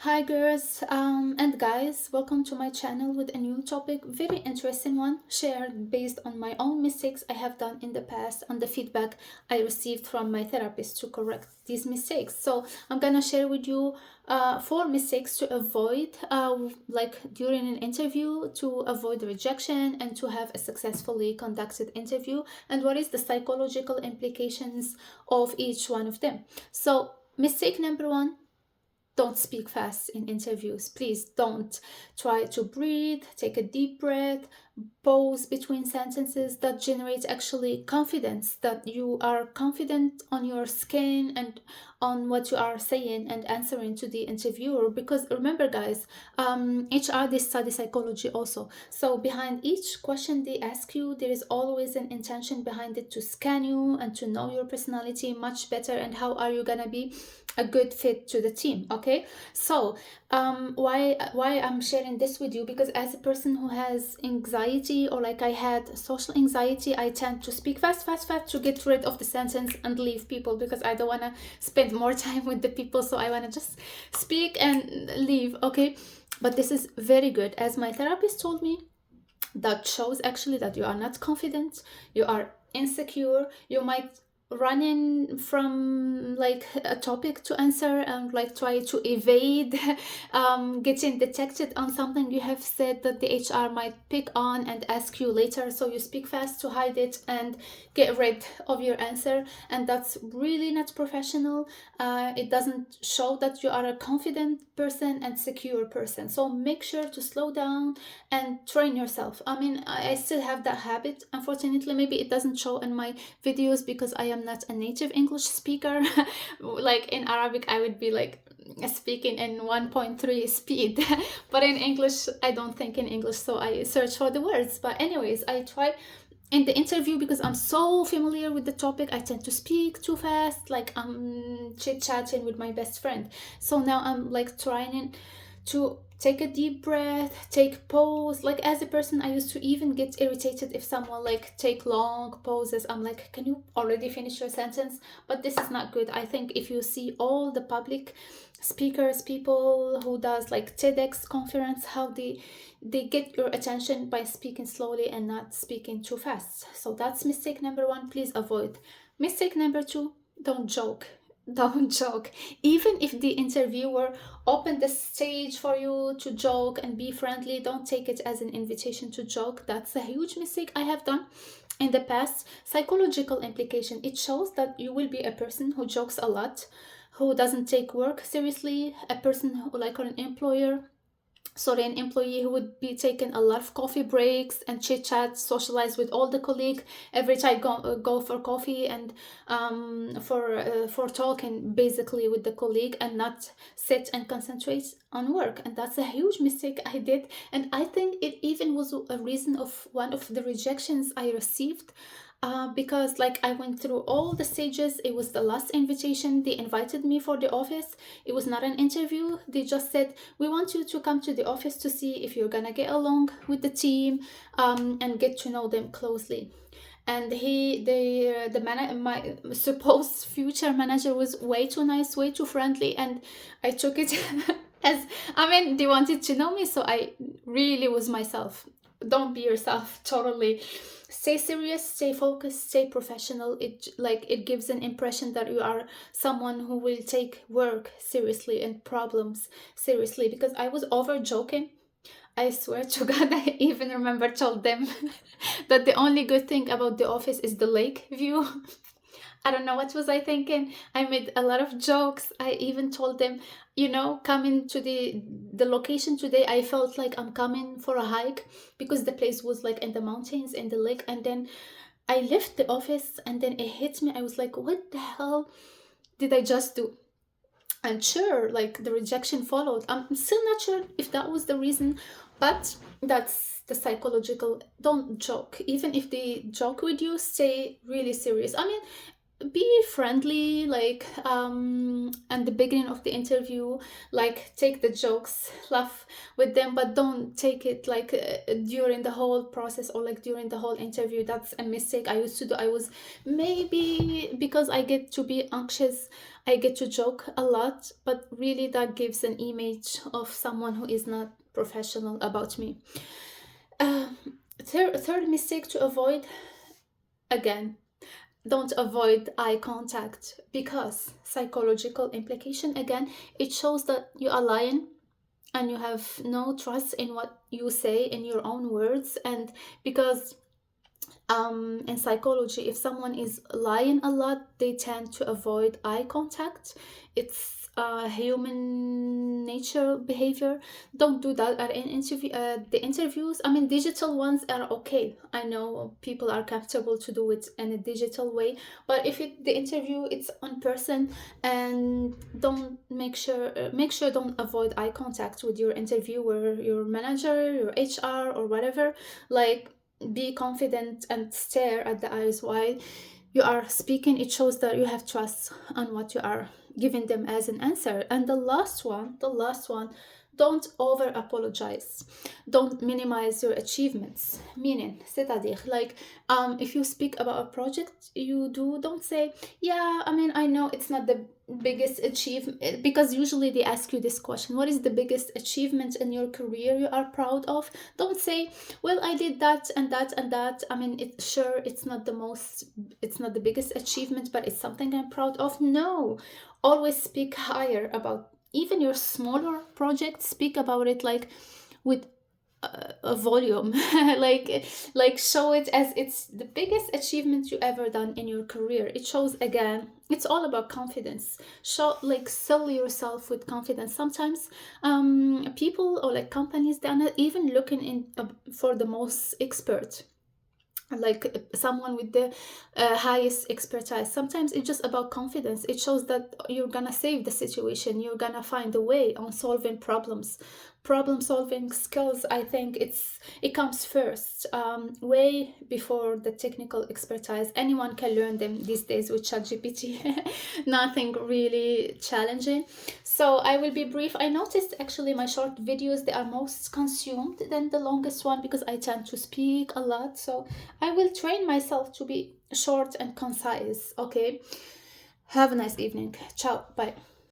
Hi girls and guys, welcome to my channel with a new topic, very interesting one, shared based on my own mistakes I have done in the past and the feedback I received from my therapist to correct these mistakes. So I'm gonna share with you four mistakes to avoid like during an interview, to avoid rejection and to have a successfully conducted interview, and what is the psychological implications of each one of them. So mistake number one: don't speak fast in interviews. Please don't. Try to breathe, take a deep breath, pause between sentences. That generates actually confidence, that you are confident on your skin and on what you are saying and answering to the interviewer. Because remember guys, HR, they study psychology also, so behind each question they ask you there is always an intention behind it, to scan you and to know your personality much better and how are you gonna be a good fit to the team. Okay, so why I'm sharing this with you, because as a person who has anxiety, or like I had social anxiety, I tend to speak fast to get rid of the sentence and leave people, because I don't want to spend more time with the people, so I want to just speak and leave. Okay, but this is very good, as my therapist told me, that shows actually that you are not confident, you are insecure, you might run in from like a topic to answer and like try to evade getting detected on something you have said that the HR might pick on and ask you later, so you speak fast to hide it and get rid of your answer, and that's really not professional. It doesn't show that you are a confident person and secure person, so make sure to slow down and train yourself. I mean, I still have that habit, unfortunately. Maybe it doesn't show in my videos because I am not a native English speaker. Like in Arabic I would be like speaking in 1.3 speed but in English I don't think in English, so I search for the words. But anyways, I try in the interview, because I'm so familiar with the topic, I tend to speak too fast, like I'm chit-chatting with my best friend. So now I'm like trying to take a deep breath, take pause. Like as a person, I used to even get irritated if someone like take long pauses. I'm like, can you already finish your sentence? But this is not good. I think if you see all the public speakers, people who does like TEDx conference, how they get your attention by speaking slowly and not speaking too fast. So that's mistake number one. Please avoid. Mistake number two: don't joke. Don't joke. Even if the interviewer opened the stage for you to joke and be friendly, don't take it as an invitation to joke. That's a huge mistake I have done in the past. Psychological implication: it shows that you will be a person who jokes a lot, who doesn't take work seriously, a person who, like an employer, sorry, an employee who would be taking a lot of coffee breaks and chit chat, socialize with all the colleague every time, go for coffee and for talking basically with the colleague, and not sit and concentrate on work. And that's a huge mistake I did, and I think it even was a reason of one of the rejections I received. Because like I went through all the stages. It was the last invitation. They invited me for the office. It was not an interview. They just said, we want you to come to the office to see if you're gonna get along with the team, and get to know them closely. And my supposed future manager was way too nice, way too friendly, and I took it as, I mean, they wanted to know me, so I really was myself. Don't be yourself. Totally stay serious, stay focused, stay professional. It gives an impression that you are someone who will take work seriously and problems seriously, because I was over joking. I swear to God, I even remember told them that the only good thing about the office is the lake view. I don't know what was I thinking. I made a lot of jokes. I even told them, coming to the location today, I felt like I'm coming for a hike, because the place was like in the mountains, in the lake. And then I left the office and then it hit me. I was like, what the hell did I just do? And sure, like the rejection followed. I'm still not sure if that was the reason, but that's the psychological. Don't joke. Even if they joke with you, stay really serious. I mean, be friendly, like at the beginning of the interview, like take the jokes, laugh with them, but don't take it like during the whole process or like during the whole interview. That's a mistake I used to do. I was, maybe because I get to be anxious, I get to joke a lot, but really that gives an image of someone who is not professional about me. uh, third mistake to avoid, again, don't avoid eye contact, because psychological implication, again, it shows that you are lying and you have no trust in what you say in your own words. And because in psychology, if someone is lying a lot, they tend to avoid eye contact. It's human nature behavior. Don't do that at an interview. The interviews, I mean, digital ones are okay. I know people are comfortable to do it in a digital way, but if the interview it's on person, and don't make sure don't avoid eye contact with your interviewer, your manager, your HR, or whatever. Like, be confident and stare at the eyes while you are speaking. It shows that you have trust on what you are giving them as an answer. And the last one, don't over apologize. Don't minimize your achievements. Meaning, c'est-à-dire, like, if you speak about a project you do, don't say, yeah, I mean, I know it's not the biggest achievement, because usually they ask you this question: what is the biggest achievement in your career you are proud of? Don't say, well, I did that and that and that. I mean, it's not the biggest achievement, but it's something I'm proud of. No, always speak higher about even your smaller projects. Speak about it like with a volume, like show it as it's the biggest achievement you ever done in your career. It shows, again, it's all about confidence. Show, like, sell yourself with confidence. Sometimes people or like companies, they're not even looking in for the most expert, like someone with the highest expertise. Sometimes it's just about confidence. It shows that you're gonna save the situation, you're gonna find a way on solving problems. Problem solving skills, I think it comes first, way before the technical expertise. Anyone can learn them these days with ChatGPT. Nothing really challenging. So I will be brief. I noticed actually my short videos, they are most consumed than the longest one, because I tend to speak a lot. So I will train myself to be short and concise. Okay. Have a nice evening. Ciao. Bye.